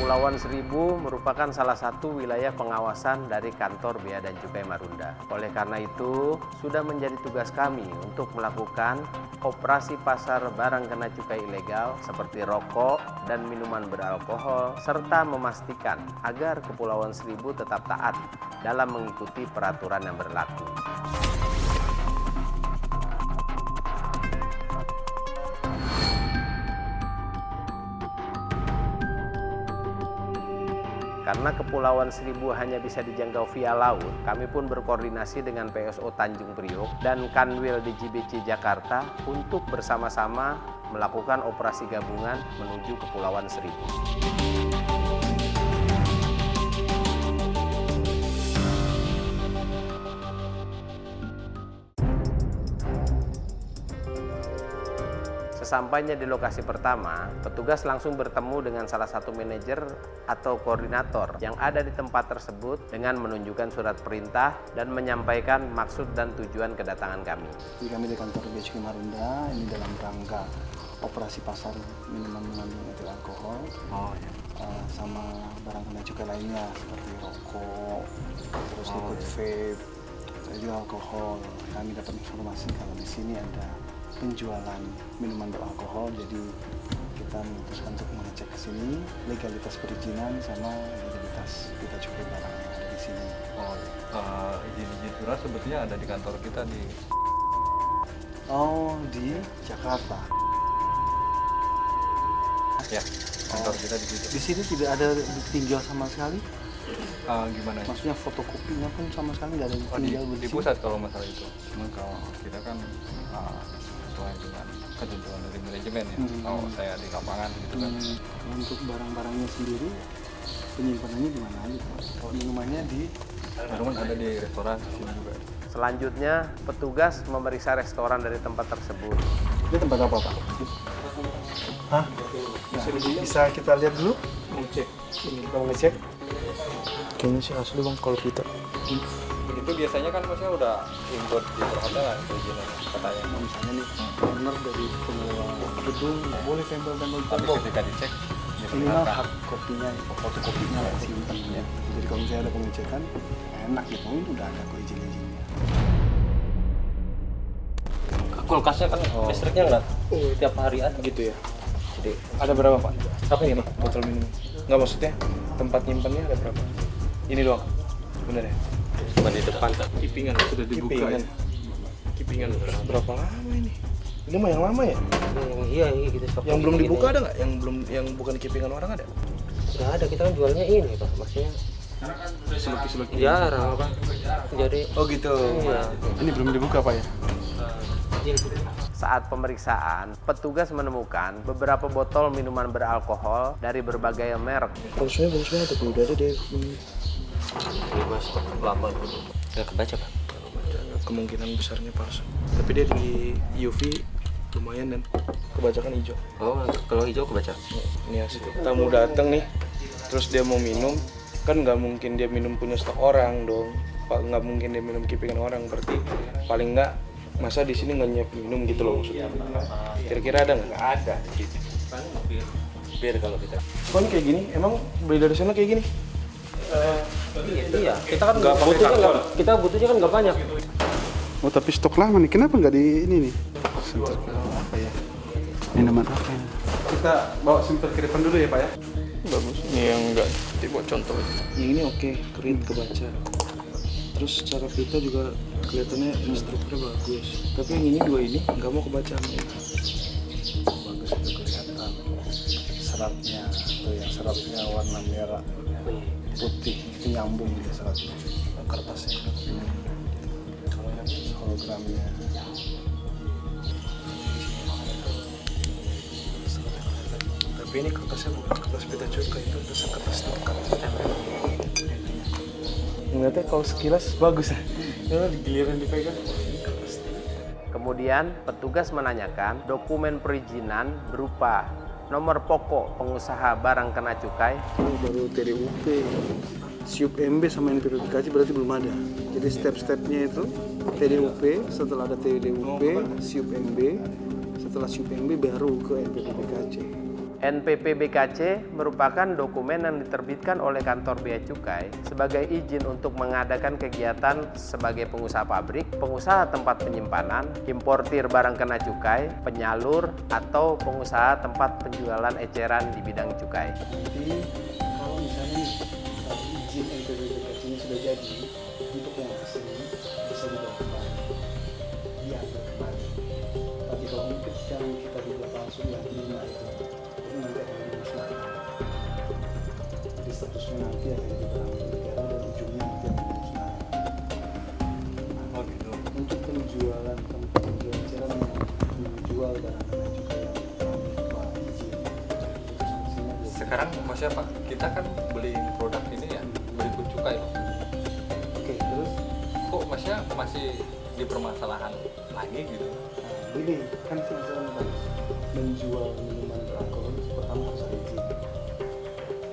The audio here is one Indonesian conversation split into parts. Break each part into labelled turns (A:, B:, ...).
A: Kepulauan Seribu merupakan salah satu wilayah pengawasan dari kantor Bea dan Cukai Marunda. Oleh karena itu, sudah menjadi tugas kami untuk melakukan operasi pasar barang kena cukai ilegal seperti rokok dan minuman beralkohol, serta memastikan agar Kepulauan Seribu tetap taat dalam mengikuti peraturan yang berlaku. Karena Kepulauan Seribu hanya bisa dijangkau via laut, kami pun berkoordinasi dengan PSO Tanjung Priok dan Kanwil DJBC Jakarta untuk bersama-sama melakukan operasi gabungan menuju Kepulauan Seribu. Sesampainya di lokasi pertama, petugas langsung bertemu dengan salah satu manajer atau koordinator yang ada di tempat tersebut dengan menunjukkan surat perintah dan menyampaikan maksud dan tujuan kedatangan kami.
B: Jadi kami di kantor Bea Cukai Marunda ini dalam rangka operasi pasar minuman mengandung etil alkohol, sama barang kena cukai lainnya seperti rokok, terus liquid vape, juga alkohol. Kami dapat informasi kalau di sini ada penjualan minuman beralkohol, jadi kita memutuskan untuk mengecek ke sini legalitas perizinan sama legalitas kita cukai barang yang ada di sini.
C: Izin surat sebetulnya ada di kantor kita di
B: di Jakarta.
C: Ya, kantor kita di situ.
B: Di sini tidak ada ditinjau sama sekali.
C: Gimana?
B: Maksudnya fotokopinya pun sama sekali nggak ada ditinjau
C: di pusat kalau masalah itu. Cuma kalau kita kan sesuai dengan ketentuan dari manajemen ya. Kalau saya di lapangan gitu kan.
B: Untuk barang-barangnya sendiri penyimpanannya di mana aja Pak? Kalau minumannya di
C: Minuman ada di restoran sini juga.
A: Selanjutnya, petugas memeriksa restoran dari tempat tersebut.
B: Ini tempat apa Pak? Hah? Nah, bisa kita lihat dulu? Mau cek. Ini kita mau ngecek. Kayaknya sih asli Bang kalau kita.
C: Itu biasanya kan maksudnya udah import di perhotelan perizinannya katanya.
B: Misalnya nih, owner dari pengelola gedung nggak boleh tempel-tempel
C: Tapi
B: tembok.
C: ketika dicek
B: Minimal hard kopinya, fotokopinya lah simpan ya. Jadi kalau misalnya ada pengecekan, enak gitu. Oh, itu udah ada kok izin-izinnya.
D: Kulkasnya kan listriknya nggak tiap hari ada
B: Gitu ya.
D: jadi
B: Ada berapa Pak?
D: apa ini
B: Botol minum? Nggak, maksudnya tempat nyimpannya ada berapa? Ini doang? Bener ya?
D: cuma di depan
B: Kipingan sudah dibuka ya? Kipingan berapa lama ini? Ini mah yang lama ya?
D: iya gitu
B: Yang belum dibuka ada nggak? Yang bukan kipingan orang ada?
D: nggak ada, kita kan jualnya ini Pak, maksudnya
B: Seleki-seleki.
D: jarang apa jadi
B: Oh gitu.
D: Iya.
B: Ini belum dibuka Pak ya?
A: Saat pemeriksaan, petugas menemukan beberapa botol minuman beralkohol dari berbagai merek.
B: Harusnya bagus banget tuh, udah ada deh.
D: ini mas lama dulu nggak kebaca Pak.
B: Kemungkinan besarnya palsu. Tapi dia di UV lumayan dan kebacakan hijau.
D: Oh kalau hijau kebaca.
B: Ini asli. Tamu datang nih, terus dia mau minum, kan nggak mungkin dia minum punya stok orang dong. Nggak mungkin dia minum kipingan orang, berarti paling nggak masa di sini nggak nyiap minum gitu loh maksudnya. Kira-kira ada nggak?
D: Ada gitu bir kalau kita
B: Kok ini kayak gini? Emang beli dari sana kayak gini?
D: iya kita kan kita butuhnya kan nggak banyak.
B: Oh tapi stok lama nih, kenapa nggak di ini nih? Apa ya? Minuman apa ya? Kita bawa simple ke depan dulu ya Pak ya? Bagus, ini yang enggak, buat contoh aja. Yang ini oke, keren kebaca. Terus cara pita juga kelihatannya strukturnya bagus. Tapi yang ini dua ini nggak mau kebaca sama ini. Bagus itu kelihatan. Seratnya, tuh yang seratnya warna merah, putih, itu nyambung dia seratnya. Kertasnya. Kalau yang hologramnya. Tapi ini kertasnya bukan kertas pita cukai, itu kertas tukar. Ngeliatnya kalau sekilas bagus ya. Ini di giliran dipegang.
A: Kemudian, petugas menanyakan dokumen perizinan berupa nomor pokok pengusaha barang kena cukai,
B: Baru TDUP, SIUP MB sama NPPKJ berarti belum ada. Jadi step-stepnya itu TDUP, setelah ada TDUP, SIUP MB, setelah SIUP MB baru ke NPPKJ.
A: NPP BKC merupakan dokumen yang diterbitkan oleh kantor Bea Cukai sebagai izin untuk mengadakan kegiatan sebagai pengusaha pabrik, pengusaha tempat penyimpanan, importir barang kena cukai, penyalur, atau pengusaha tempat penjualan eceran di bidang cukai.
B: Jadi kalau misalnya nih, izin NPP BKC-nya sudah jadi, untuk yang asli bisa dilakukan diambil kembali. Tapi kalau mungkin yang kita dibuat langsung yang 5 itu nanti akan dimusnahkan. Jadi statusnya nanti akan jadi barang milik negara dan ujungnya nanti akan dimusnahkan.
C: Oh gitu.
B: Untuk penjualan tempat penjualan eceran yang menjual barang kena cukai yang tanpa izin, itu sanksinya 20.
C: Sekarang maksudnya Pak, kita kan beli produk ini ya berikut cukai Pak.
B: Oke, terus
C: Kok maksudnya masih dipermasalahan lagi gitu?
B: nah, ini kan masalahnya Pak, menjual minuman beralkohol pertama harus ada izin.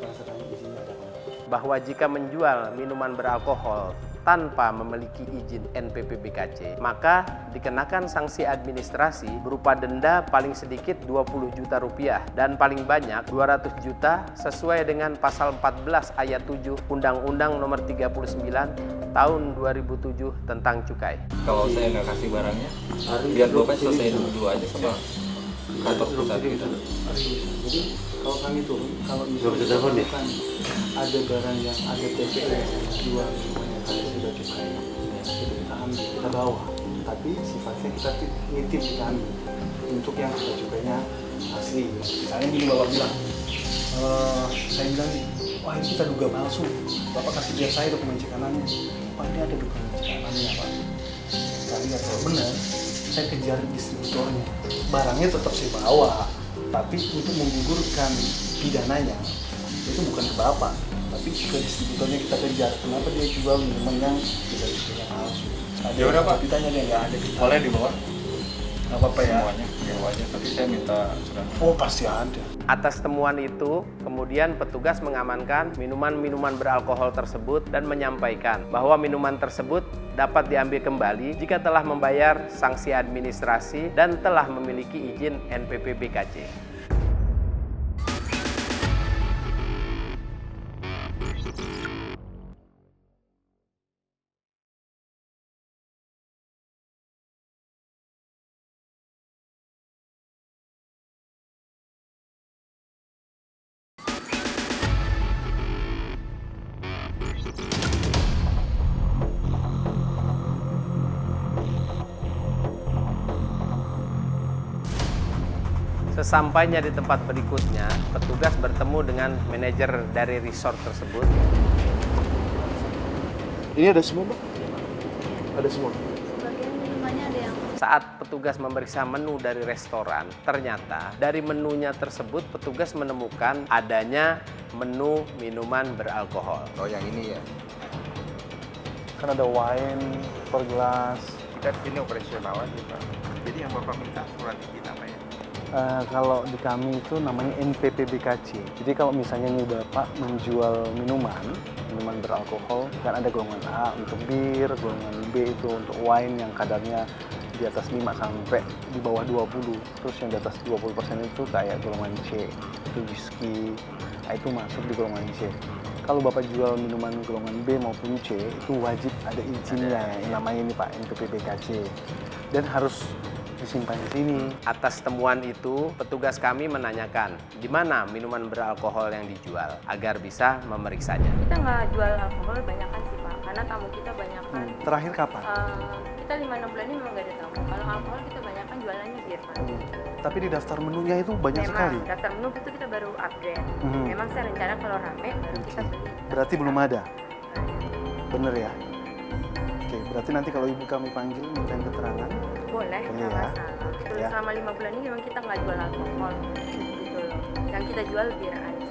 B: Karena sekarang izinnya ada apa?
A: Bahwa jika menjual minuman beralkohol tanpa memiliki izin NPP BKC, maka dikenakan sanksi administrasi berupa denda paling sedikit 20 juta rupiah dan paling banyak 200 juta sesuai dengan pasal 14 ayat 7 Undang-Undang Nomor 39 Tahun 2007 tentang cukai.
C: Kalau saya nggak kasih barangnya, biar Bapak selesai dulu aja sama kantor pusat gitu.
B: Jadi kalau kami turun, kalau misalnya bukan ada barang yang ada TPS yang jual semuanya kalau sudah cukai, itu kita ambil, kita bawa. Tapi sifatnya kita nitip kita ambil untuk yang sudah cukainya asli. Misalnya gini Bapak bilang, saya bilang nih, wah ini kita duga palsu. Bapak kasih lihat saya dokumen cekanannya. Pak ini ada dokumen cekanannya Pak. Saya lihat kalau benar, saya kejar distributornya. Barangnya tetap saya bawa, tapi untuk menggugurkan pidananya itu bukan ke Bapak, tapi ke distributornya kita kejar. Kenapa dia jual minuman yang tidak punya palsu?
C: Ya udah Pak,
B: ditanya dia nggak ada.
C: boleh dibawa
B: Nggak apa-apa ya.
C: semuanya, bawa aja. Tapi saya minta surat.
B: Oh pasti ada.
A: Atas temuan itu, kemudian petugas mengamankan minuman-minuman beralkohol tersebut dan menyampaikan bahwa minuman tersebut dapat diambil kembali jika telah membayar sanksi administrasi dan telah memiliki izin NPP BKC. Sesampainya di tempat berikutnya, petugas bertemu dengan manajer dari resort tersebut.
B: Ini ada semua Pak? Ada semua?
E: Sebagian minumannya ada yang
A: Saat petugas memeriksa menu dari restoran, ternyata dari menunya tersebut petugas menemukan adanya menu minuman beralkohol.
C: Oh yang ini ya?
B: Kan ada wine per gelas.
F: Kita di sini operasional aja Pak. Jadi yang Bapak minta surat izin apa ya?
B: Kalau di kami itu namanya NPP BKC. Jadi kalau misalnya nih Bapak menjual minuman beralkohol, kan ada golongan A untuk bir, golongan B itu untuk wine yang kadarnya di atas 5 sampai di bawah 20. Terus yang di atas 20% itu kayak golongan C, itu whisky, itu masuk di golongan C. Kalau Bapak jual minuman golongan B maupun C, itu wajib ada izinnya, yang namanya ini Pak, NPP BKC. Dan harus disimpan di sini.
A: Atas temuan itu, petugas kami menanyakan di mana minuman beralkohol yang dijual agar bisa memeriksanya.
E: kita nggak jual alkohol banyakan sih Pak, karena tamu kita banyakan.
B: Terakhir kapan?
E: Kita 5-6 bulan ini memang nggak ada tamu. Kalau alkohol kita banyakan jualannya bir Pak.
B: Tapi di daftar menunya itu banyak sekali.
E: Memang daftar menu itu kita baru upgrade. Memang saya rencana kalau rame baru kita beli.
B: Berarti belum ada? Bener ya? Oke, berarti nanti kalau ibu kami panggil minta keterangan.
E: Boleh,
B: Boleh
E: nggak
B: ya.
E: masalah. Terus
B: Ya.
E: selama 5 bulan ini memang kita nggak jual alkohol gitu loh. Yang kita jual bir aja.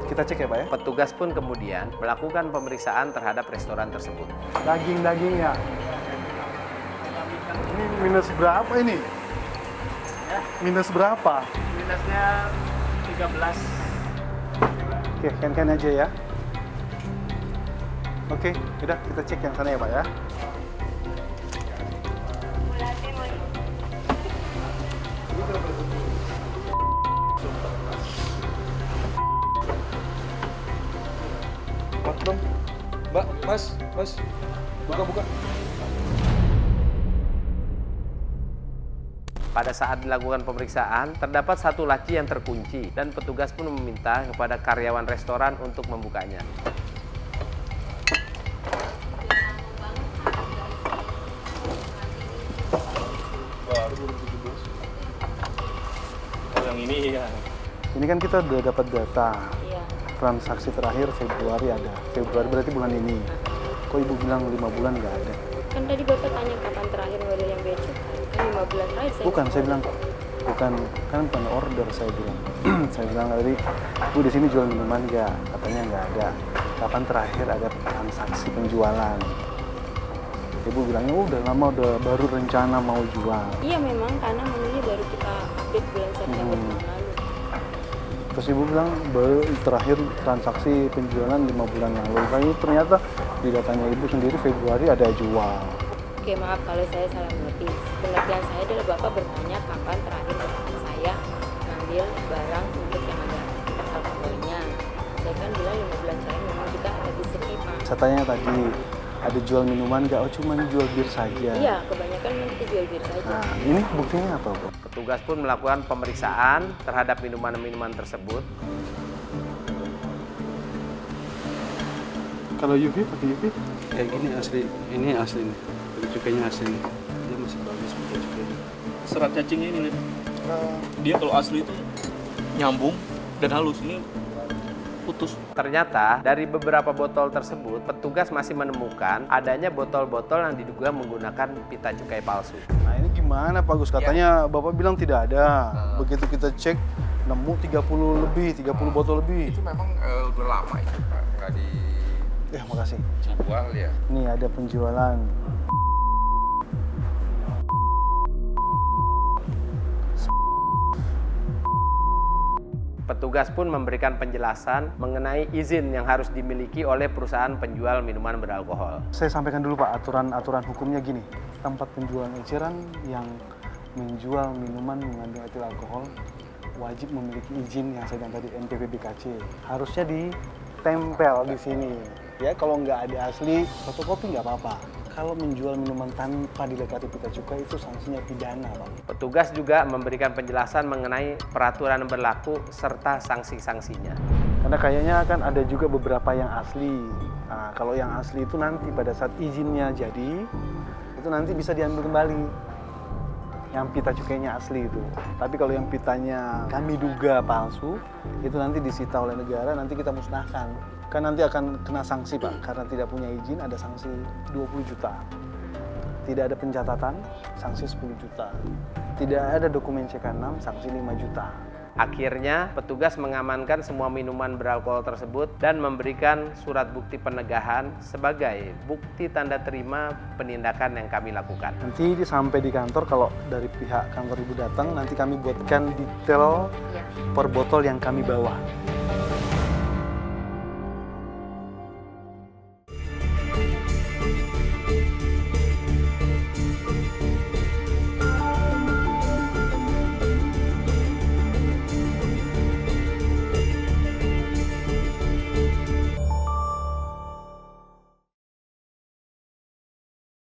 B: Kita cek ya Pak ya?
A: Petugas pun kemudian melakukan pemeriksaan terhadap restoran tersebut.
B: Daging-dagingnya. Ini minus berapa ini? Minus berapa?
D: Minusnya 13.
B: Oke, kan aja ya. Oke, udah kita cek yang sana ya Pak ya. Mas, buka.
A: Pada saat dilakukan pemeriksaan, terdapat satu laci yang terkunci dan petugas pun meminta kepada karyawan restoran untuk membukanya.
B: Baru 2017.
D: Kalau yang ini ya.
B: Ini kan kita udah dapat data.
E: Iya.
B: Transaksi terakhir Februari ada. Februari berarti bulan ini. Kok ibu bilang 5 bulan nggak ada?
E: Kan tadi Bapak tanya kapan terakhir model yang bea cukai. Kan 5 bulan terakhir
B: Bukan, saya bilang bukan, kan bukan order saya bilang. Saya bilang tadi, Bu di sini jual minuman nggak? Katanya nggak ada. Kapan terakhir ada transaksi penjualan? Ibu bilangnya udah lama, udah baru rencana mau jual.
E: Iya memang karena menunya baru kita update bulan September tahun lalu.
B: Terus ibu bilang baru terakhir transaksi penjualan 5 bulan lalu. Tapi ternyata di datanya ibu sendiri Februari ada jual.
E: Oke maaf kalau saya salah mengerti. Pengertian saya adalah Bapak bertanya kapan terakhir saya ngambil barang untuk yang ada alkoholnya. Saya kan bilang 5 bulan terakhir memang kita ada di sini Pak.
B: Saya tanya tadi, ada jual minuman nggak? Oh cuma jual bir saja.
E: Iya kebanyakan memang kita jual bir saja.
B: Nah ini buktinya apa Bu?
A: Petugas pun melakukan pemeriksaan terhadap minuman-minuman tersebut.
B: Kalau UV pakai UV kayak gini asli, ini asli nih. Beda cukainya asli nih. Dia masih bagus beda cukainya.
D: Serat cacingnya ini lihat. Dia kalau asli itu nyambung dan halus, ini putus.
A: Ternyata dari beberapa botol tersebut, petugas masih menemukan adanya botol-botol yang diduga menggunakan pita cukai palsu.
B: Nah ini gimana Pak Gus? Katanya Bapak bilang tidak ada. Begitu kita cek nemu 30 botol lebih.
F: Itu memang udah lama itu Pak, nggak
B: Makasih.
F: dijual ya.
B: Nih ada penjualan.
A: Petugas pun memberikan penjelasan mengenai izin yang harus dimiliki oleh perusahaan penjual minuman beralkohol.
B: Saya sampaikan dulu Pak, aturan hukumnya gini. Tempat penjualan eceran yang menjual minuman mengandung etil alkohol wajib memiliki izin yang saya bilang tadi NPWP-BKC. Harusnya ditempel di sini. Ya kalau nggak ada asli, fotokopi nggak apa-apa. Kalau menjual minuman tanpa dilekati pita cukai itu sanksinya pidana, Pak.
A: Petugas juga memberikan penjelasan mengenai peraturan yang berlaku serta sanksi-sanksinya.
B: Karena kayaknya kan ada juga beberapa yang asli. Nah, kalau yang asli itu nanti pada saat izinnya jadi, itu nanti bisa diambil kembali. Yang pita cukainya asli itu. Tapi kalau yang pitanya kami duga palsu, itu nanti disita oleh negara, nanti kita musnahkan. Kan nanti akan kena sanksi Pak, karena tidak punya izin ada sanksi 20 juta. Tidak ada pencatatan, sanksi 10 juta. Tidak ada dokumen C6, sanksi 5 juta.
A: Akhirnya, petugas mengamankan semua minuman beralkohol tersebut dan memberikan surat bukti penegahan sebagai bukti tanda terima penindakan yang kami lakukan.
B: Nanti sampai di kantor, kalau dari pihak kantor Ibu datang, nanti kami buatkan detail per botol yang kami bawa.